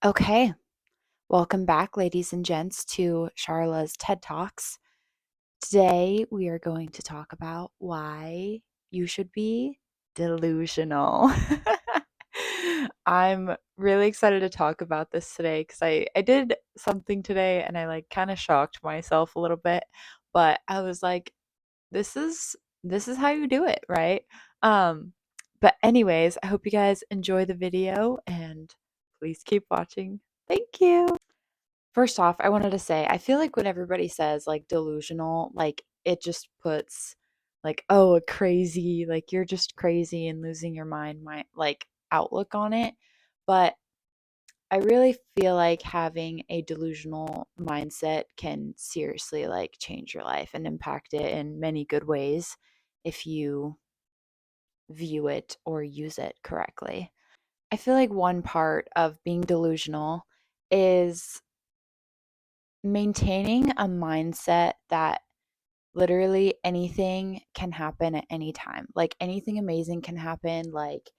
Okay, welcome back, ladies and gents, to Charla's TED Talks. Today, we are going to talk about why you should be delusional. I'm really excited to talk about this today because I did something today and I kind of shocked myself a little bit, but I was like, this is this is how you do it, right? Um, but anyways, I hope you guys enjoy the video and please keep watching. Thank you. First off, I wanted to say, I feel like when everybody says delusional, it just puts oh, a crazy, you're just crazy and losing your mind, outlook on it. But I really feel like having a delusional mindset can seriously change your life and impact it in many good ways if you view it or use it correctly. I feel like one part of being delusional is maintaining a mindset that literally anything can happen at any time. Like anything amazing can happen. Like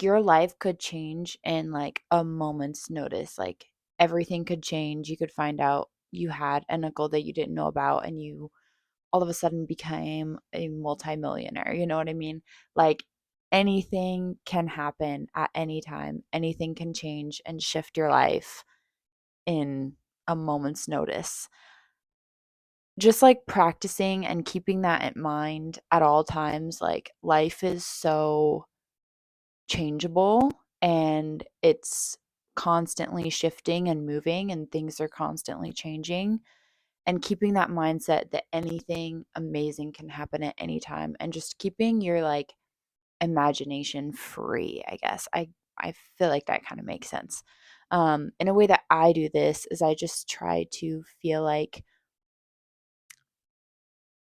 your life could change in a moment's notice. Like everything could change. You could find out you had an uncle that you didn't know about and you all of a sudden became a multimillionaire. You know what I mean? Like anything can happen at any time. Anything can change and shift your life in a moment's notice. Just practicing and keeping that in mind at all times, life is so changeable and it's constantly shifting and moving and things are constantly changing, and keeping that mindset that anything amazing can happen at any time and just keeping your imagination free, I guess. I feel like that kind of makes sense. In a way that I do this is I just try to feel like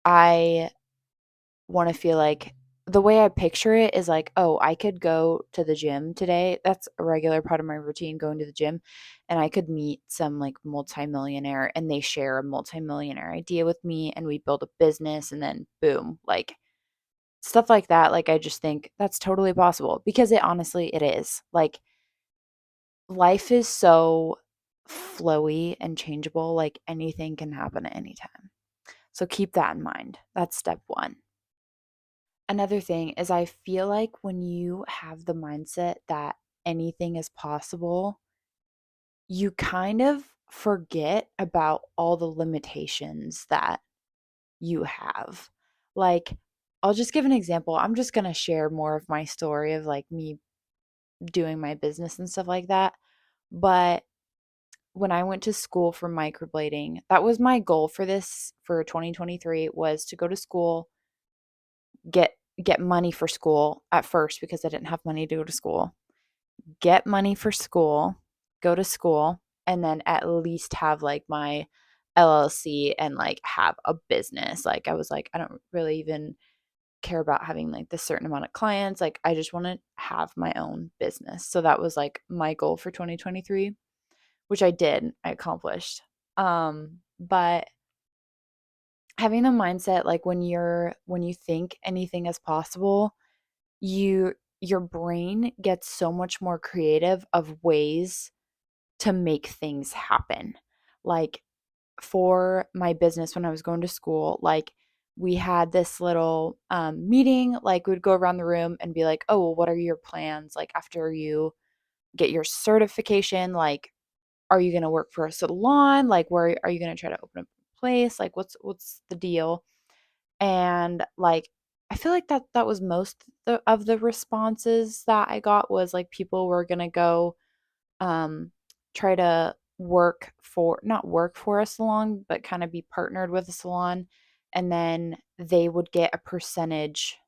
I want to feel like the way I picture it is oh, I could go to the gym today. That's a regular part of my routine, going to the gym, and I could meet some multimillionaire and they share a multimillionaire idea with me and we build a business and then boom, stuff like that. I just think that's totally possible because it is. Life is so flowy and changeable, anything can happen at any time. So keep that in mind. That's step 1. Another thing is I feel like when you have the mindset that anything is possible, you kind of forget about all the limitations that you have. Like, I'll just give an example. I'm just going to share more of my story of me doing my business and stuff like that. But when I went to school for microblading, that was my goal for this for 2023, was to go to school, get get money for school at first because I didn't have money to go to school. Get money for school, go to school, and then at least have my LLC and have a business. I was I don't really even care about having this certain amount of clients. I just want to have my own business. So that was my goal for 2023, which I did. I accomplished. But having the mindset when you think anything is possible, you your brain gets so much more creative of ways to make things happen. Like for my business when I was going to school, we had this little meeting, we'd go around the room and be like, "Oh, well, what are your plans after you get your certification? Are you going to work for a salon? Where are you going to try to open up a place? What's the deal?" And I feel like that was most of the responses that I got was people were going to go um try to work for, not work for a salon, but kind of be partnered with a salon, and then they would get a percentage,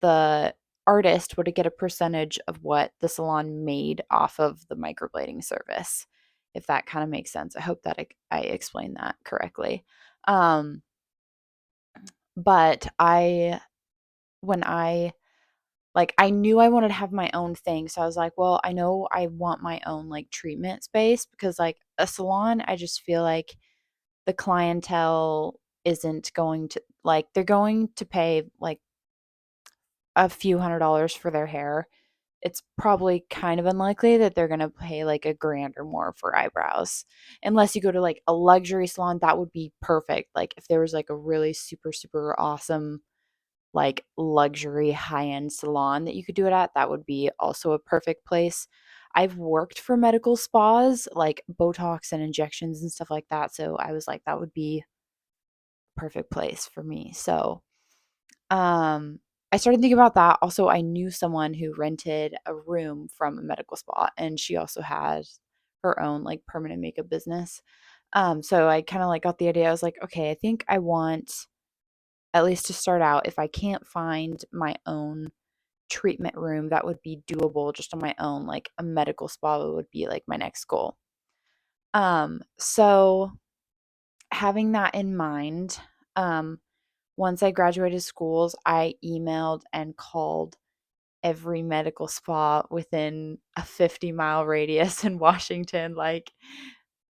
the artist would get a percentage of what the salon made off of the microblading service, if that kind of makes sense. I hope that I explained that correctly. um but when I I knew I wanted to have my own thing. So I was like, well, I know I want my own treatment space because a salon, I just feel like the clientele isn't going to they're going to pay a few $100s for their hair. it's probably kind of unlikely that they're going to pay like a grand or more for eyebrows. Unless you go to like a luxury salon, that would be perfect. Like if there was like a really super, super awesome, like luxury high end salon that you could do it at, that would be also a perfect place. I've worked for medical spas, like Botox and injections and stuff like that. So I was like, that would be a perfect place for me. So um, I started thinking about that. Also, I knew someone who rented a room from a medical spa, and she also had her own like permanent makeup business. So I kind of like got the idea. I was like, okay, I think I want, at least to start out, if I can't find my own treatment room that would be doable just on my own, like a medical spa would be like my next goal. So having that in mind, once I graduated schools, I emailed and called every medical spa within a 50-mile radius in Washington. Like,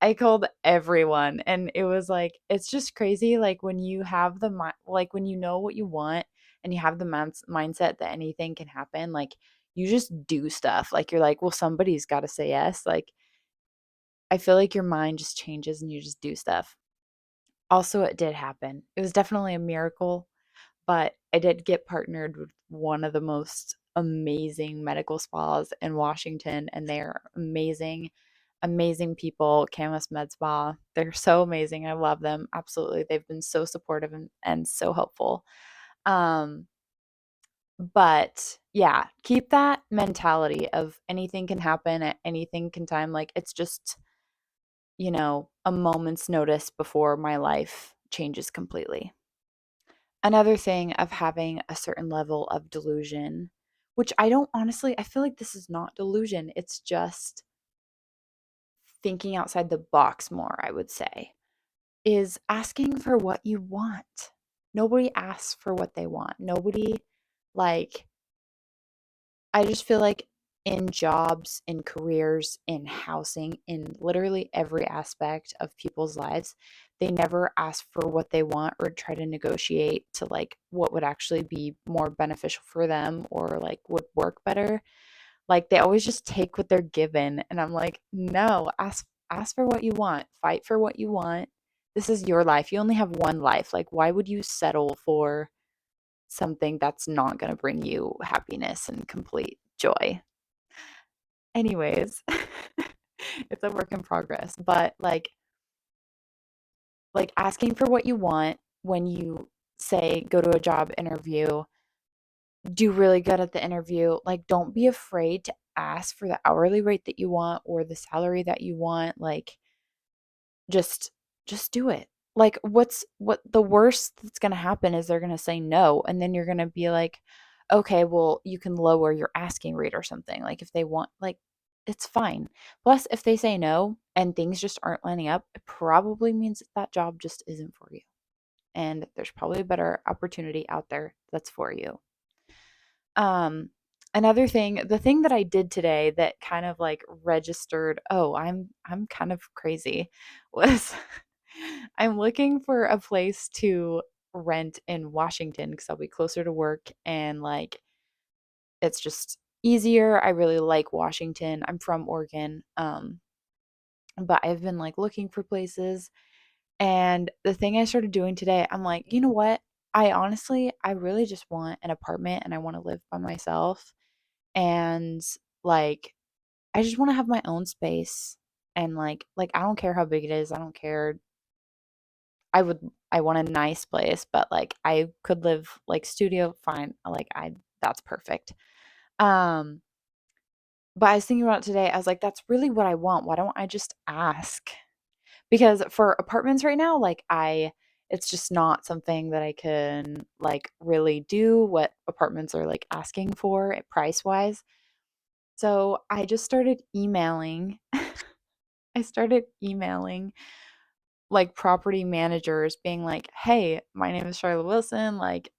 I called everyone, and it was like, it's just crazy. Like, when you have like, when you know what you want and you have the mindset that anything can happen, like, you just do stuff. Like, you're like, well, somebody's got to say yes. Like, I feel like your mind just changes and you just do stuff. Also, it did happen. It was definitely a miracle, but I did get partnered with one of the most amazing medical spas in Washington, and they're amazing, amazing people. Camus Med Spa. They're so amazing. I love them. Absolutely. They've been so supportive and so helpful. Um, but yeah, keep that mentality of anything can happen at anything can time. Like it's just, a moment's notice before my life changes completely. Another thing of having a certain level of delusion, which I don't honestly, I feel like this is not delusion. It's just thinking outside the box more, I would say, is asking for what you want. Nobody asks for what they want. Nobody, like, I just feel like in jobs, in careers, in housing, in literally every aspect of people's lives, they never ask for what they want or try to negotiate to like what would actually be more beneficial for them or like would work better. Like they always just take what they're given, and I'm like, "No, ask for what you want. Fight for what you want. This is your life. You only have one life. Like why would you settle for something that's not going to bring you happiness and complete joy?" Anyways, it's a work in progress, but like asking for what you want when you say go to a job interview, do really good at the interview. Like don't be afraid to ask for the hourly rate that you want or the salary that you want. Like just just do it. Like what the worst that's going to happen is they're going to say no, and then you're going to be like, "Okay, well, you can lower your asking rate or something." Like if they want, like, it's fine. Plus, if they say no and things just aren't lining up, it probably means that that job just isn't for you. And there's probably a better opportunity out there that's for you. Um, Another thing, the thing that I did today that kind of like registered, oh, I'm kind of crazy, was I'm looking for a place to rent in Washington because I'll be closer to work and like it's just easier. I really like Washington. I'm from Oregon. But I've been like looking for places, and the thing I started doing today, I'm like, you know what? I really just want an apartment and I want to live by myself. And like I just want to have my own space, and like I don't care how big it is. I don't care. I want a nice place, but like I could live like studio fine. Like I that's perfect. Um but I was thinking about it today. I was like that's really what I want. Why don't I just ask? Because for apartments right now, like it's just not something that I can like really do what apartments are like asking for price wise. So I just started emailing. I started emailing like property managers being like, "Hey, my name is Charla Wilson. Like,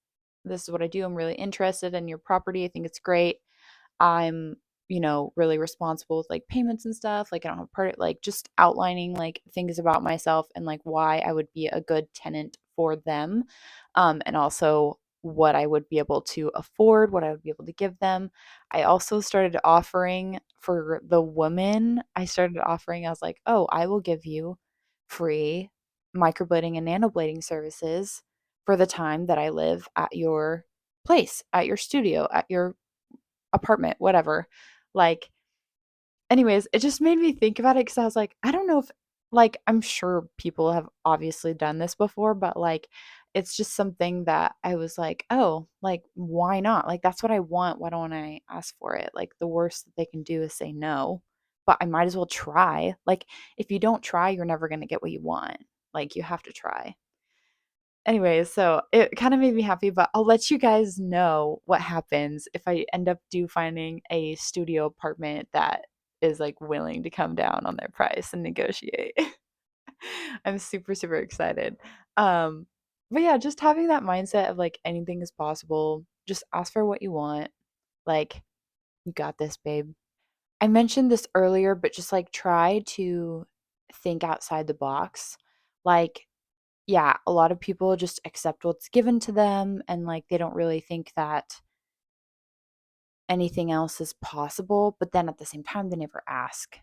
this is what I do. I'm really interested in your property. I think it's great. I'm, really responsible with like payments and stuff. Like, I don't have part like just outlining like things about myself and like why I would be a good tenant for them. And also what I would be able to afford, what I would be able to give them. I also started offering for the women, I was like, oh, I will give you free microblading and nanoblading services for the time that I live at your place, at your studio, at your apartment, whatever. Like, anyways, it just made me think about it because I was like, I don't know if, like, I'm sure people have obviously done this before, but like, it's just something that I was like, oh, like, why not? Like, that's what I want. Why don't I ask for it? Like, the worst that they can do is say no, but I might as well try. Like, if you don't try, you're never going to get what you want. Like, you have to try. Anyways, so it kind of made me happy, but I'll let you guys know what happens if I end up finding a studio apartment that is like willing to come down on their price and negotiate. I'm super, super excited. Um, but yeah, just having that mindset of like anything is possible. Just ask for what you want. Like, you got this, babe. I mentioned this earlier, but just like try to think outside the box. Like, yeah, a lot of people just accept what's given to them and like they don't really think that anything else is possible, but then at the same time they never ask.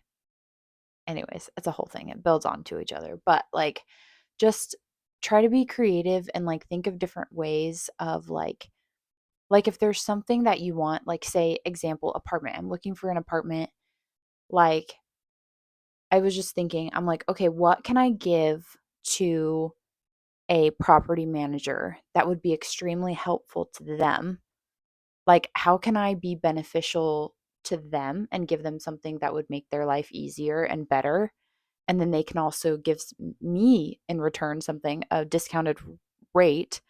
Anyways, it's a whole thing. It builds onto each other. But like just try to be creative and like think of different ways of like if there's something that you want, like say example apartment. I'm looking for an apartment. Like I was just thinking, I'm like, okay, what can I give to a property manager that would be extremely helpful to them? Like, how can I be beneficial to them and give them something that would make their life easier and better? And then they can also give me in return something, a discounted rate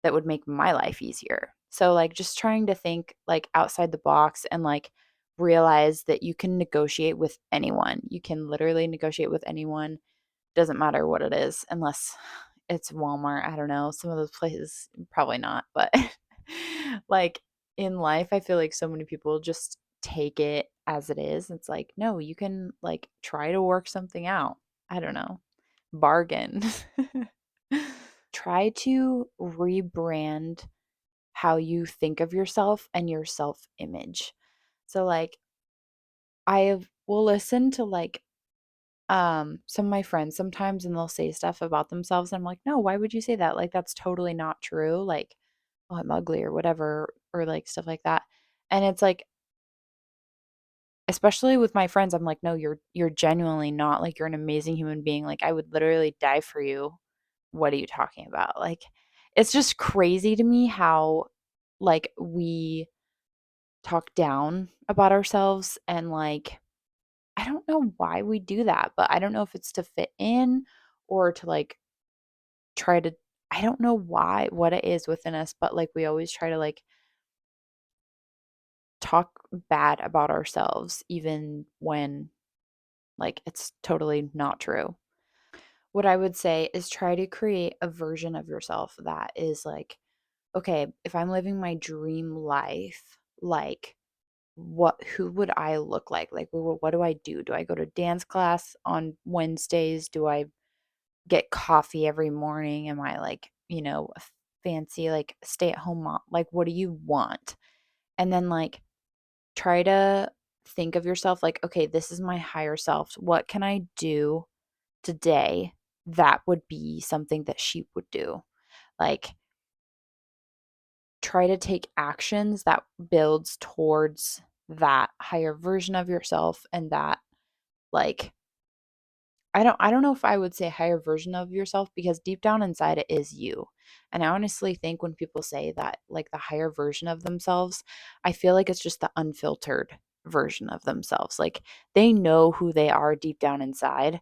that would make my life easier. So, like, just trying to think like outside the box and like realize that you can negotiate with anyone. You can literally negotiate with anyone. Doesn't matter what it is, unless it's Walmart. I don't know. Some of those places, probably not. But like in life, I feel like so many people just take it as it is. It's like, no, you can like try to work something out. I don't know. Bargain. Try to rebrand how you think of yourself and your self image. So, like, will listen to like some of my friends sometimes and they'll say stuff about themselves and I'm like, "No, why would you say that? Like that's totally not true." Like, "Oh, I'm ugly," or whatever, or like stuff like that. And it's like especially with my friends, I'm like, "No, you're genuinely not. Like you're an amazing human being. Like I would literally die for you. What are you talking about?" Like it's just crazy to me how like we talk down about ourselves and like I don't know why we do that, but I don't know if it's to fit in or to like try to I don't know why what it is within us, but like we always try to like talk bad about ourselves even when like it's totally not true. What I would say is try to create a version of yourself that is like, okay, if I'm living my dream life, like who would I look like? Like what do I do? Do I go to dance class on Wednesdays? Do I get coffee every morning? Am I like, a fancy like stay at home mom? Like what do you want? And then like try to think of yourself like, okay, this is my higher self. What can I do today that would be something that she would do? Like try to take actions that builds towards that higher version of yourself and that like I don't know if I would say higher version of yourself because deep down inside it is you. And I honestly think when people say that like the higher version of themselves, I feel like it's just the unfiltered version of themselves. Like they know who they are deep down inside,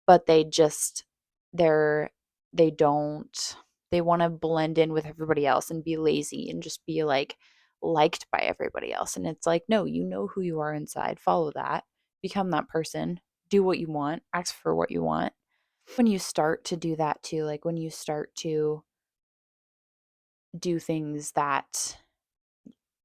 but they're they don't they want to blend in with everybody else and be lazy and just be like liked by everybody else. And it's like, no, you know who you are inside. Follow that. Become that person. Do what you want. Ask for what you want. When you start to do that too, like when you start to do things that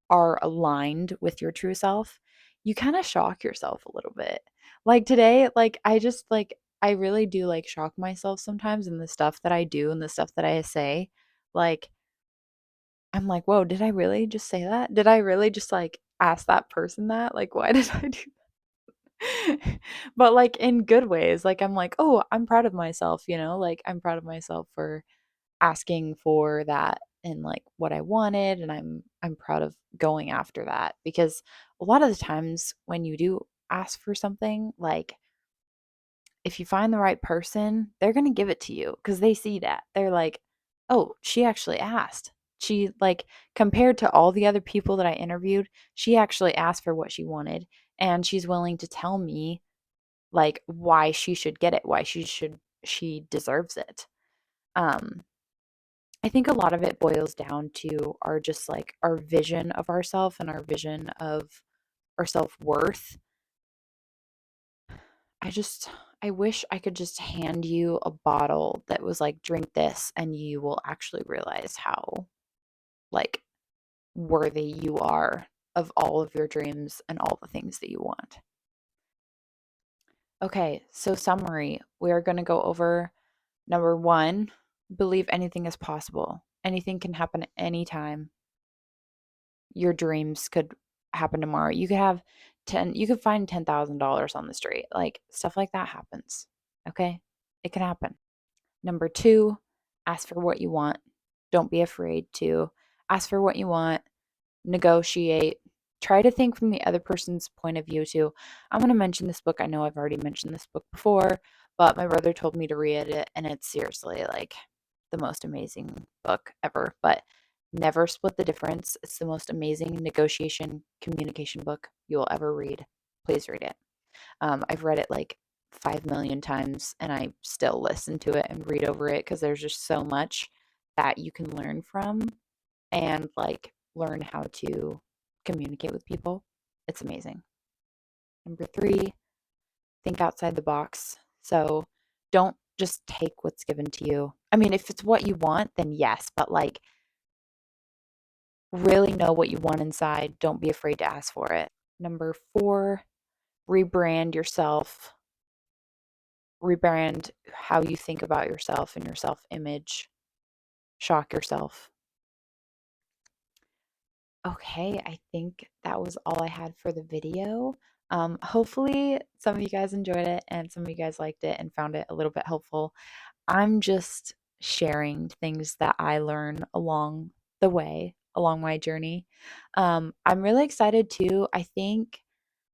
are aligned with your true self, you kind of shock yourself a little bit. Like today, like I just like I really do like shock myself sometimes in the stuff that I do and the stuff that I say. Like I'm like, whoa, did I really just say that? Did I really just like ask that person that? Like, why did I do that? But like in good ways. Like, I'm like, oh, I'm proud of myself, like I'm proud of myself for asking for that and like what I wanted, and I'm proud of going after that, because a lot of the times when you do ask for something, like if you find the right person, they're going to give it to you because they see that. They're like, "Oh, she actually asked." She like compared to all the other people that I interviewed, she actually asked for what she wanted, and she's willing to tell me like why she should get it, why she deserves it. Um I think a lot of it boils down to our just like our vision of ourself and our vision of our self-worth. I just I wish I could just hand you a bottle that was like, drink this and you will actually realize how like worthy you are of all of your dreams and all the things that you want. Okay, so summary. We are going to go over number 1, believe anything is possible. Anything can happen at any time. Your dreams could happen tomorrow. You could find $10,000 on the street. Like stuff like that happens. Okay? It can happen. Number 2, ask for what you want. Don't be afraid to ask for what you want, negotiate. Try to think from the other person's point of view too. I'm going to mention this book. I know I've already mentioned this book before, but my brother told me to read it, and it's seriously like the most amazing book ever. But Never Split the Difference. It's the most amazing negotiation communication book you will ever read. Please read it. I've read it like 5 million times, and I still listen to it and read over it because there's just so much that you can learn from and like learn how to communicate with people. It's amazing. Number 3, think outside the box. So don't just take what's given to you. I mean, if it's what you want, then yes, but like really know what you want inside. Don't be afraid to ask for it. Number 4, rebrand yourself. Rebrand how you think about yourself and your self image. Shock yourself. Okay, I think that was all I had for the video. Hopefully, some of you guys enjoyed it and some of you guys liked it and found it a little bit helpful. I'm just sharing things that I learn along the way, along my journey. I'm really excited too. I think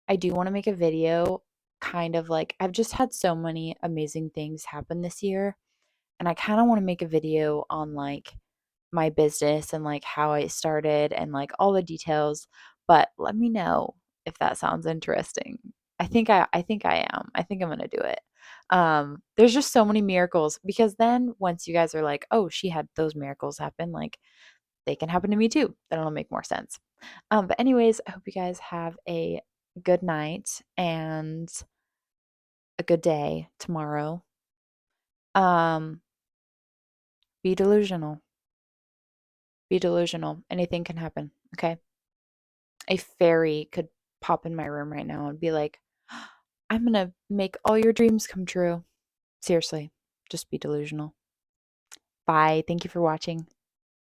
I do want to make a video, kind of like I've just had so many amazing things happen this year, and I kind of want to make a video on like my business and like how I started and like all the details, but let me know if that sounds interesting. I think I am. I think I'm going to do it. There's just so many miracles, because then once you guys are like, "Oh, she had those miracles happen," like they can happen to me too. Then it'll make more sense. But anyways, I hope you guys have a good night and a good day tomorrow. Um, be delusional. Be delusional. Anything can happen. Okay. A fairy could pop in my room right now and be like, I'm going to make all your dreams come true. Seriously, just be delusional. Bye. Thank you for watching.